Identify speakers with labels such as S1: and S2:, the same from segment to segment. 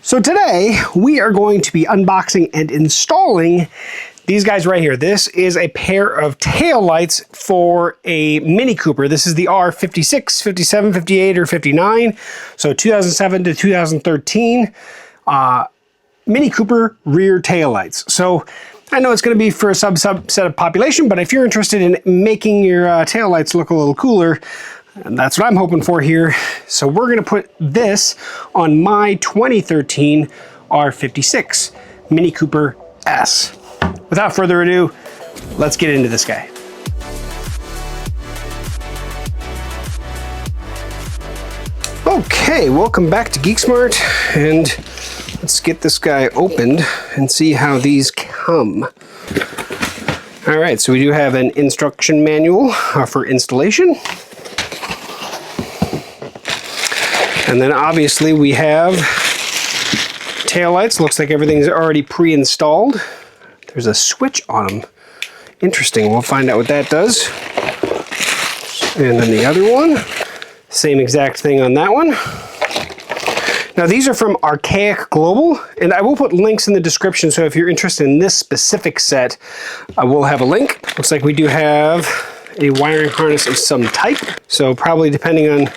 S1: So today we are going to be unboxing and installing these guys right here. This is a pair of tail lights for a Mini Cooper. This is the R56, 57, 58, or 59. So 2007 to 2013 Mini Cooper rear tail lights. So I know it's going to be for a subset of population, but if you're interested in making your tail lights look a little cooler, and that's what I'm hoping for here. So we're going to put this on my 2013 R56 Mini Cooper S. Without further ado, let's get into this guy. Okay, welcome back to GeekSmart, and let's get this guy opened and see how these come. All right, so we do have an instruction manual for installation. And then obviously we have taillights. Looks like everything's already pre-installed. There's a switch on them. Interesting, we'll find out what that does. And then the other one, same exact thing on that one. Now these are from Archaic Global, and I will put links in the description, so if you're interested in this specific set, I will have a link. Looks like we do have a wiring harness of some type, so probably depending on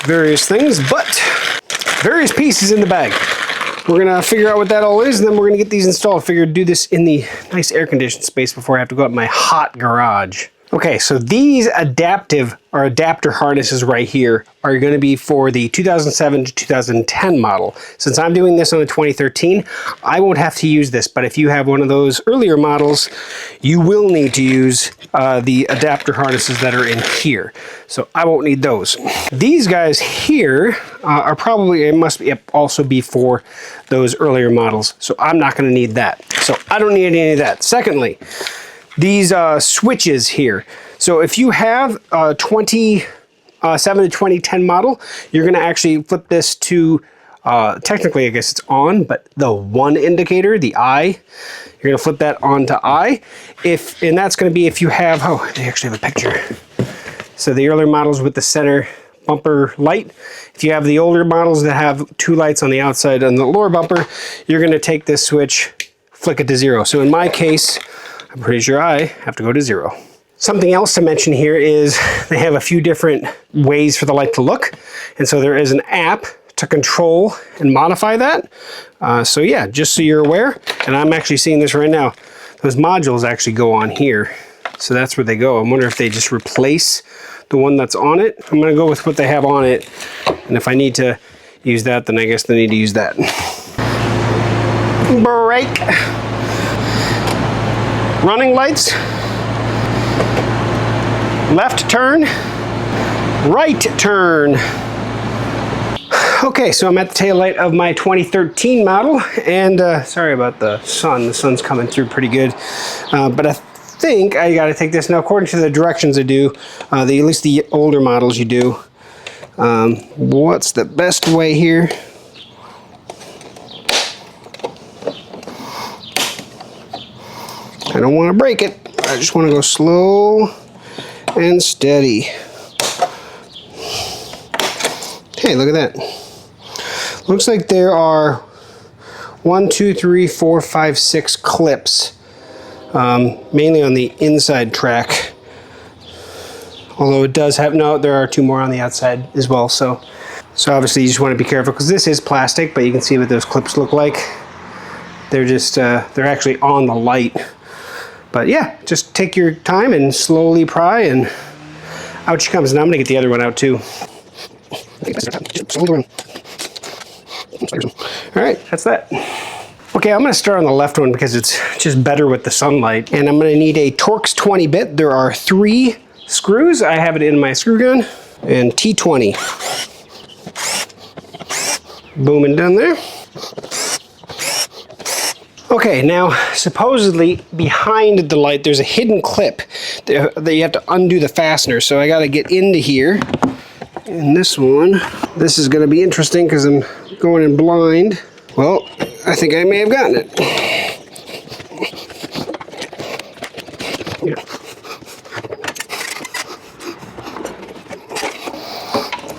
S1: various things, but various pieces in the bag. We're gonna figure out what that all is, and then we're gonna get these installed. Figured to do this in the nice air-conditioned space before I have to go out in my hot garage. Okay, so these adapter harnesses right here are going to be for the 2007 to 2010 model. Since I'm doing this on a 2013, I won't have to use this, but if you have one of those earlier models, you will need to use the adapter harnesses that are in here. So I won't need those. These guys here are probably, it must be also be for those earlier models, so I'm not going to need that. So I don't need any of that. Secondly, these switches here. So if you have a 2007 to 2010 model, you're gonna actually flip this to, technically I guess it's on, but the one indicator, the I, you're gonna flip that on to I. And that's gonna be if you have, oh, they actually have a picture. So the earlier models with the center bumper light. If you have the older models that have two lights on the outside and the lower bumper, you're gonna take this switch, flick it to 0. So in my case, I'm pretty sure I have to go to 0. Something else to mention here is they have a few different ways for the light to look. And so there is an app to control and modify that. So yeah, just so you're aware, and I'm actually seeing this right now, those modules actually go on here. So that's where they go. I wonder if they just replace the one that's on it. I'm gonna go with what they have on it. And if I need to use that, then I guess they need to use that. Brake. Running lights, left turn, right turn. Okay, so I'm at the tail light of my 2013 model, and sorry about the sun. The sun's coming through pretty good, but I think I got to take this now. According to the directions I do, at least the older models you do. What's the best way here? I don't want to break it. I just want to go slow and steady. Hey, look at that. Looks like there are 1, 2, 3, 4, 5, 6 clips, mainly on the inside track. Although it does have, no, there are 2 more on the outside as well. So obviously you just want to be careful because this is plastic, but you can see what those clips look like. They're just, they're actually on the light. But yeah, just take your time and slowly pry, and out she comes. Now I'm gonna get the other one out too. All right, that's that. Okay, I'm gonna start on the left one because it's just better with the sunlight. And I'm gonna need a Torx 20 bit. There are 3 screws. I have it in my screw gun, and T20. Booming down there. Okay, now supposedly behind the light there's a hidden clip that you have to undo the fastener. So I got to get into here. And this one, this is going to be interesting because I'm going in blind. Well, I think I may have gotten it.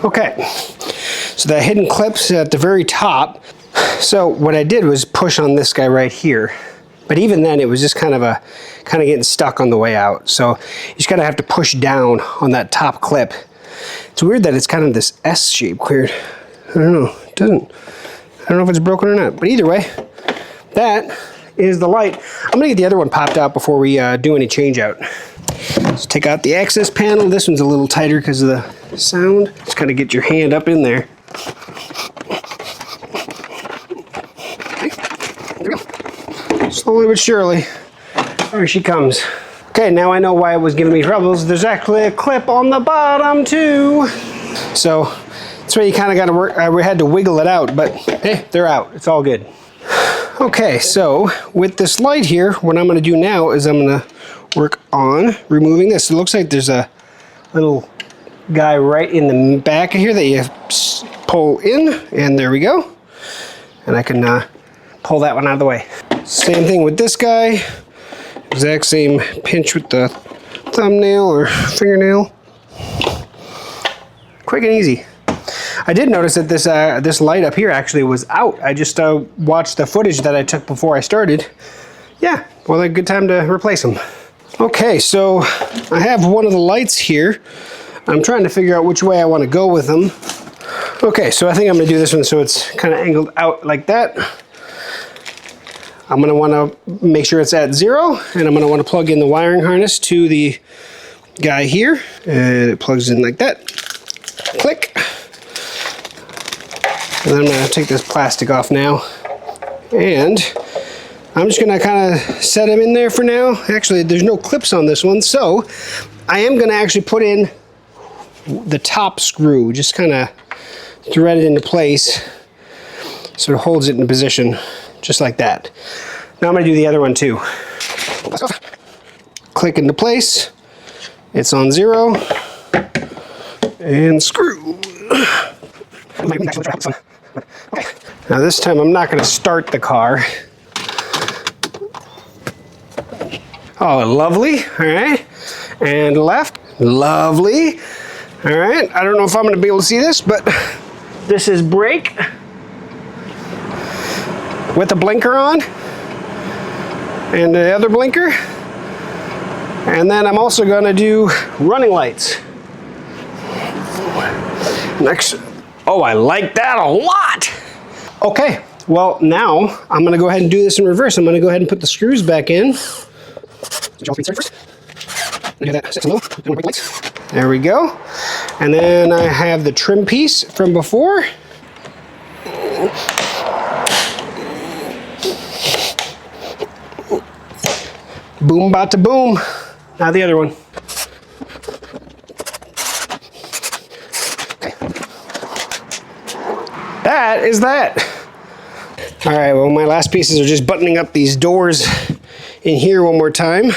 S1: Okay, so that hidden clip's at the very top. So what I did was push on this guy right here. But even then, it was just kind of getting stuck on the way out. So you just gotta have to push down on that top clip. It's weird that it's kind of this S shape weird. I don't know, I don't know if it's broken or not. But either way, that is the light. I'm gonna get the other one popped out before we do any change out. Let's take out the access panel. This one's a little tighter because of the sound. Just gotta get your hand up in there. Slowly but surely, there she comes. Okay, now I know why it was giving me troubles. There's actually a clip on the bottom too. So that's why you kind of got to work. We had to wiggle it out, but hey, they're out. It's all good. Okay, so with this light here, what I'm going to do now is I'm going to work on removing this. It looks like there's a little guy right in the back of here that you pull in, and there we go. And I can pull that one out of the way. Same thing with this guy. Exact same pinch with the thumbnail or fingernail. Quick and easy. I did notice that this light up here actually was out. I just watched the footage that I took before I started. Yeah, well, a good time to replace them. Okay, so I have one of the lights here. I'm trying to figure out which way I want to go with them. Okay, so I think I'm going to do this one so it's kind of angled out like that. I'm going to want to make sure it's at 0, and I'm going to want to plug in the wiring harness to the guy here, and it plugs in like that. Click. And then I'm going to take this plastic off now, and I'm just going to kind of set him in there for now. Actually, there's no clips on this one, so I am going to actually put in the top screw, just kind of thread it into place so it holds it in position. Just like that. Now I'm going to do the other one too. Click into place. It's on 0. And screw. Okay. Now this time I'm not going to start the car. Oh, lovely. All right. And left. Lovely. All right. I don't know if I'm going to be able to see this, but this is brake. With the blinker on and the other blinker, and then I'm also going to do running lights next. Oh, I like that a lot. Okay, well now I'm going to go ahead and do this in reverse. I'm going to go ahead and put the screws back in. There we go. And then I have the trim piece from before. Boom, bata boom. Now the other one. Okay. That is that. All right, well, my last pieces are just buttoning up these doors in here one more time.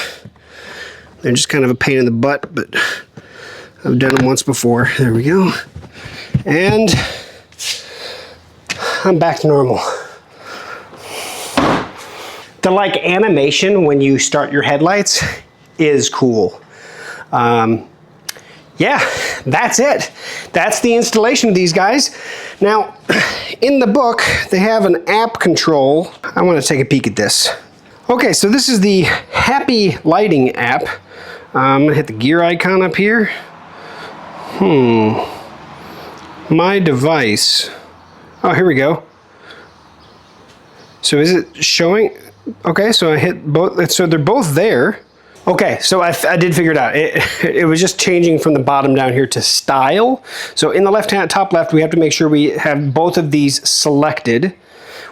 S1: They're just kind of a pain in the butt, but I've done them once before. There we go. And I'm back to normal. The animation when you start your headlights is cool. Yeah, that's it. That's the installation of these guys. Now, in the book, they have an app control. I want to take a peek at this. Okay, so this is the Happy Lighting app. I'm gonna hit the gear icon up here. My device. Oh, here we go. So is it showing? Okay, so I hit both, so they're both there. Okay, so I did figure it out. It was just changing from the bottom down here to style. So in the left-hand, top left, we have to make sure we have both of these selected,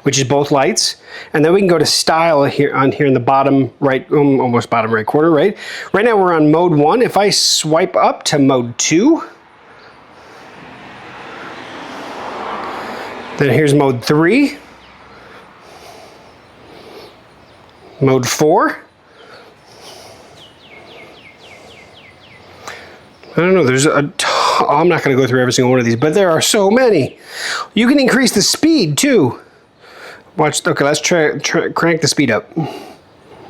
S1: which is both lights. And then we can go to style here in the bottom right, almost bottom right corner, right? Right now we're on mode 1. If I swipe up to mode 2, then here's mode 3. Mode 4. I don't know, there's I'm not going to go through every single one of these, but there are so many. You can increase the speed too. Watch, okay, let's crank the speed up. You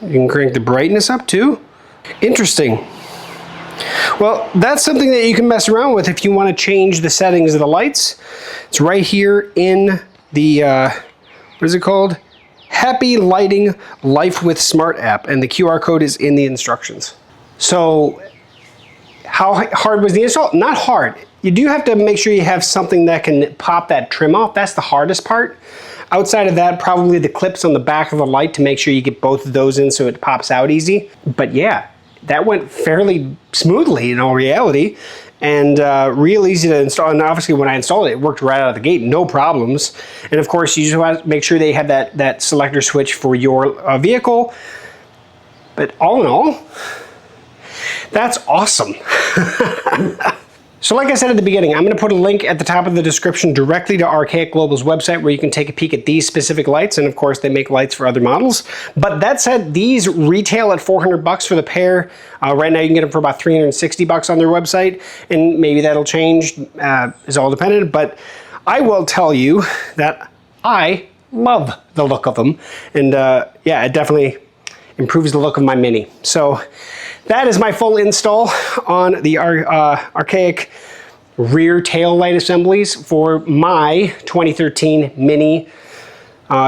S1: can crank the brightness up too. Interesting. Well, that's something that you can mess around with if you want to change the settings of the lights. It's right here in the what is it called? Happy Lighting Life with Smart app, and the QR code is in the instructions. So how hard was the install? Not hard. You do have to make sure you have something that can pop that trim off. That's the hardest part. Outside of that, probably the clips on the back of the light to make sure you get both of those in so it pops out easy. But yeah, that went fairly smoothly in all reality, and real easy to install. And obviously when I installed it, it worked right out of the gate, no problems. And of course, you just want to make sure they have that selector switch for your vehicle. But all in all, that's awesome. So like I said at the beginning, I'm going to put a link at the top of the description directly to Archaic Global's website where you can take a peek at these specific lights, and of course they make lights for other models. But that said, these retail at $400 for the pair. Right now you can get them for about $360 on their website, and maybe that'll change, is all dependent. But I will tell you that I love the look of them, and yeah, it definitely improves the look of my Mini. So that is my full install on the Archaic rear tail light assemblies for my 2013 Mini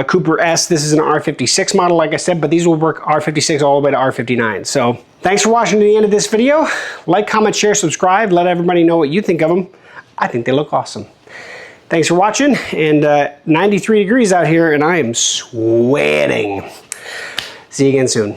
S1: Cooper S. This is an R56 model, like I said, but these will work R56 all the way to R59. So thanks for watching to the end of this video. Like, comment, share, subscribe. Let everybody know what you think of them. I think they look awesome. Thanks for watching, and 93 degrees out here, and I am sweating. See you again soon.